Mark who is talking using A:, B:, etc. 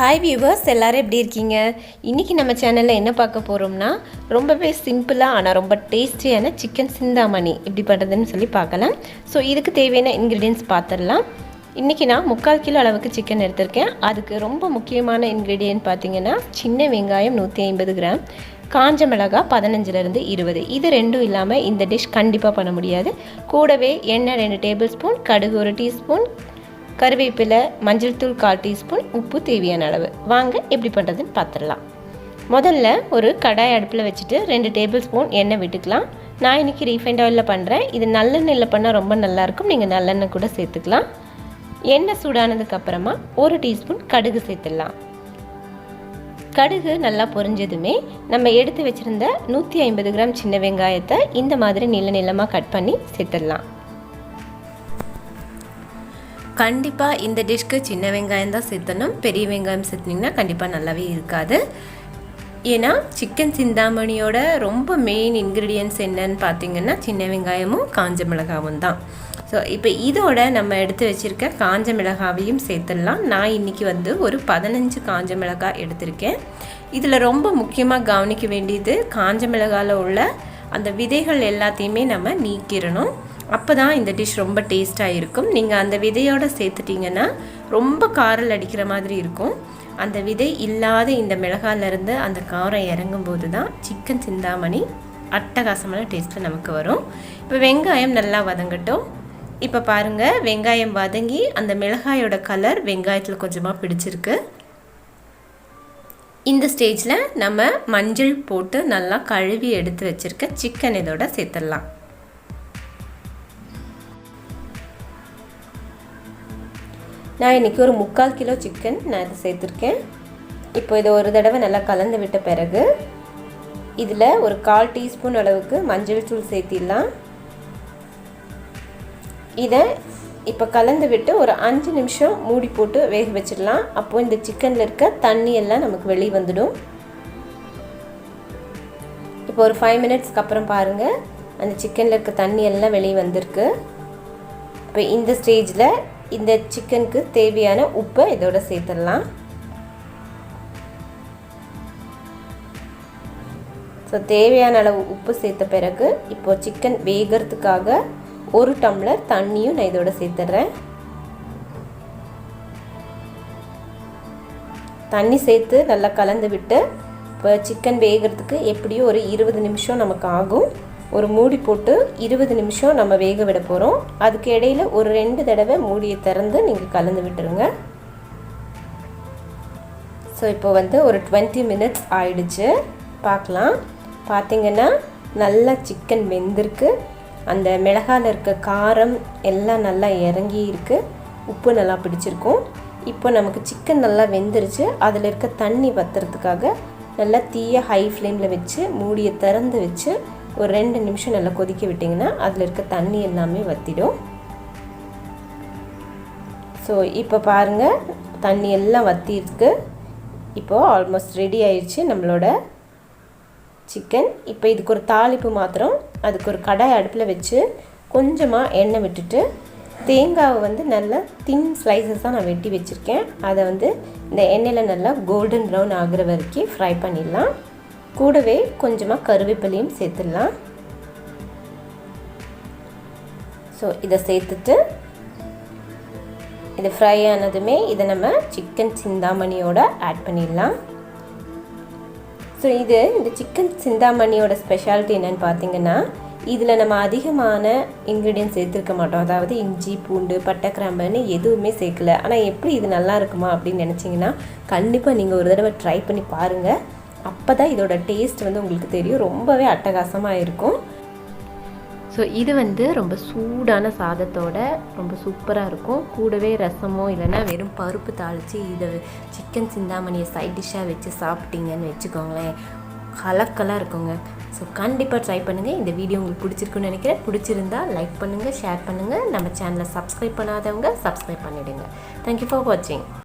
A: Hi viewers, எல்லோரும் எப்படி இருக்கீங்க? இன்றைக்கி நம்ம சேனலில் என்ன பார்க்க போகிறோம்னா, ரொம்பவே சிம்பிளாக ஆனால் ரொம்ப டேஸ்டியான சிக்கன் சிந்தாமணி எப்படி பண்ணுறதுன்னு சொல்லி பார்க்கலாம். ஸோ இதுக்கு தேவையான இன்க்ரீடியன்ட்ஸ் பார்த்துடலாம். இன்றைக்கி நான் 3/4 கிலோ அளவுக்கு சிக்கன் எடுத்திருக்கேன். அதுக்கு ரொம்ப முக்கியமான இன்க்ரீடியன்ட் பார்த்திங்கன்னா, சின்ன வெங்காயம் 150 கிராம், காஞ்ச மிளகாய் 15லேருந்து 20. இது ரெண்டும் இல்லாமல் இந்த டிஷ் கண்டிப்பாக பண்ண முடியாது. கூடவே எண்ணெய் 2 டேபிள் ஸ்பூன், கடுகு 1 டீஸ்பூன், கருவேப்பிலை, மஞ்சள் தூள் 1/4 டீஸ்பூன், உப்பு தேவையான அளவு. வாங்க எப்படி பண்ணுறதுன்னு பார்த்துடலாம். முதல்ல ஒரு கடாய் அடுப்பில் வச்சுட்டு 2 டேபிள் ஸ்பூன் எண்ணெய் விட்டுக்கலாம். நான் இன்றைக்கி ரீஃபைண்ட் ஆயிலில் பண்ணுறேன். இது நல்லெண்ணெயில் பண்ணால் ரொம்ப நல்லாயிருக்கும். நீங்கள் நல்லெண்ணெய் கூட சேர்த்துக்கலாம். எண்ணெய் சூடானதுக்கப்புறமா 1 டீஸ்பூன் கடுகு சேர்த்துடலாம். கடுகு நல்லா பொரிஞ்சதுமே நம்ம எடுத்து வச்சுருந்த 150 கிராம் சின்ன வெங்காயத்தை இந்த மாதிரி நீளமாக கட் பண்ணி சேர்த்துடலாம். கண்டிப்பாக இந்த டிஷ்க்கு சின்ன வெங்காயம் தான் சேர்த்தணும். பெரிய வெங்காயம் சேர்த்திங்கன்னா கண்டிப்பாக நல்லாவே இருக்காது. ஏன்னா சிக்கன் சிந்தாமணியோட ரொம்ப மெயின் இன்க்ரீடியன்ட்ஸ் என்னன்னு பார்த்திங்கன்னா சின்ன வெங்காயமும் காஞ்ச மிளகாவும் தான். ஸோ இப்போ இதோட நம்ம எடுத்து வச்சுருக்க காஞ்ச மிளகாவையும் சேர்த்துடலாம். நான் இன்றைக்கி ஒரு 15 காஞ்ச மிளகாய் எடுத்திருக்கேன். இதில் ரொம்ப முக்கியமாக கவனிக்க வேண்டியது, காஞ்ச மிளகாயில் உள்ள அந்த விதைகள் எல்லாத்தையுமே நம்ம நீக்கிடணும். அப்போ தான் இந்த டிஷ் ரொம்ப டேஸ்ட்டாக இருக்கும். நீங்கள் அந்த விதையோடு சேர்த்துட்டிங்கன்னா ரொம்ப காரம் அடிக்கிற மாதிரி இருக்கும். அந்த விதை இல்லாத இந்த மிளகாயிலேருந்து அந்த காரம் இறங்கும்போது தான் சிக்கன் சிந்தாமணி அட்டகாசமான டேஸ்ட்டில் நமக்கு வரும். இப்போ வெங்காயம் நல்லா வதங்கட்டும். இப்போ பாருங்கள், வெங்காயம் வதங்கி அந்த மிளகாயோட கலர் வெங்காயத்தில் கொஞ்சமாக பிடிச்சிருக்கு. இந்த ஸ்டேஜில் நம்ம மஞ்சள் போட்டு நல்லா கழுவி எடுத்து வச்சுருக்க சிக்கன் இதோட சேர்த்துடலாம். நான் இன்றைக்கி ஒரு 3/4 கிலோ சிக்கன் நான் இதை சேர்த்துருக்கேன். இப்போ இதை ஒரு தடவை நல்லா கலந்து விட்ட பிறகு இதில் ஒரு 1/4 டீஸ்பூன் அளவுக்கு மஞ்சள் தூள் சேர்த்திடலாம். இதை இப்போ கலந்து விட்டு ஒரு 5 நிமிஷம் மூடி போட்டு வேக வச்சிடலாம். அப்போது இந்த சிக்கனில் இருக்க தண்ணி எல்லாம் நமக்கு வெளியே வந்துடும். இப்போ ஒரு 5 மினிட்ஸ்க்கு அப்புறம் பாருங்கள், அந்த சிக்கனில் இருக்க தண்ணி எல்லாம் வெளியே வந்திருக்கு. இப்போ இந்த ஸ்டேஜில் இந்த சிக்கனுக்கு தேவையான உப்பை இதோட சேர்த்துடலாம். ஸோ தேவையான அளவு உப்பு சேர்த்த பிறகு இப்போ சிக்கன் வேகிறதுக்காக 1 டம்ளர் தண்ணியும் நான் இதோட சேர்த்துட்றேன். தண்ணி சேர்த்து நல்லா கலந்து விட்டு இப்போ சிக்கன் வேகிறதுக்கு எப்படியும் ஒரு 20 நிமிஷம் நமக்கு ஆகும். ஒரு மூடி போட்டு 20 நிமிஷம் நம்ம வேக விட போகிறோம். அதுக்கு இடையில் ஒரு 2 தடவை மூடியை திறந்து நீங்கள் கலந்து விட்டுருங்க. ஸோ இப்போ ஒரு 20 மினிட்ஸ் ஆயிடுச்சு. பார்க்கலாம். பார்த்திங்கன்னா நல்லா சிக்கன் வெந்திருக்கு. அந்த மிளகாயில் இருக்க காரம் எல்லாம் நல்லா இறங்கி இருக்குது. உப்பு நல்லா பிடிச்சிருக்கும். இப்போ நமக்கு சிக்கன் நல்லா வெந்துருச்சு. அதில் இருக்க தண்ணி வற்றுறதுக்காக நல்லா தீயை ஹை ஃப்ளேமில் வச்சு மூடியை திறந்து வச்சு ஒரு 2 நிமிஷம் நல்லா கொதிக்க விட்டிங்கன்னா அதில் இருக்க தண்ணி எல்லாமே வற்றிடும். ஸோ இப்போ பாருங்கள், தண்ணி எல்லாம் வற்றிருக்கு. இப்போது ஆல்மோஸ்ட் ரெடி ஆயிடுச்சு நம்மளோட சிக்கன். இப்போ இதுக்கு ஒரு தாளிப்பு மாத்திரம். அதுக்கு ஒரு கடாய் அடுப்பில் வச்சு கொஞ்சமாக எண்ணெய் விட்டுட்டு தேங்காவை நல்லா தின் ஸ்லைசஸாக நான் வெட்டி வச்சுருக்கேன். அதை இந்த எண்ணெயில் நல்லா கோல்டன் ப்ரௌன் ஆகிற வரைக்கும் ஃப்ரை பண்ணிடலாம். கூடவே கொஞ்சமாக கருவேப்பிலையும் சேர்த்துடலாம். ஸோ இதை சேர்த்துட்டு இது ஃப்ரை ஆனதுமே இதை நம்ம சிக்கன் சிந்தாமணியோட ஆட் பண்ணிடலாம். ஸோ இந்த சிக்கன் சிந்தாமணியோட ஸ்பெஷாலிட்டி என்னென்னு பார்த்தீங்கன்னா, இதில் நம்ம அதிகமான இன்க்ரீடியன்ட்ஸ் சேர்த்துருக்க மாட்டோம். அதாவது இஞ்சி, பூண்டு, பட்டை, கிராம்புன்னு எதுவுமே சேர்க்கல. ஆனால் எப்படி இது நல்லா இருக்குமா அப்படின்னு நினச்சிங்கன்னா கண்டிப்பாக நீங்கள் ஒரு தடவை ட்ரை பண்ணி பாருங்கள். அப்போ தான் இதோட டேஸ்ட் உங்களுக்கு தெரியும். ரொம்பவே அட்டகாசமாக இருக்கும். ஸோ இது ரொம்ப சூடான சாதத்தோட ரொம்ப சூப்பராக இருக்கும். கூடவே ரசமோ இல்லைன்னா வெறும் பருப்பு தாளித்து இதை சிக்கன் சிந்தாமணியை சைட் டிஷ்ஷாக வச்சு சாப்பிட்டீங்கன்னு வச்சுக்கோங்களேன், கலக்கலாக இருக்குங்க. ஸோ கண்டிப்பாக ட்ரை பண்ணுங்கள். இந்த வீடியோ உங்களுக்கு பிடிச்சிருக்குன்னு நினைக்கிறேன். பிடிச்சிருந்தா லைக் பண்ணுங்கள், ஷேர் பண்ணுங்கள். நம்ம சேனலை சப்ஸ்கிரைப் பண்ணாதவங்க சப்ஸ்கிரைப் பண்ணிவிடுங்க. தேங்க்யூ ஃபார் வாட்சிங்.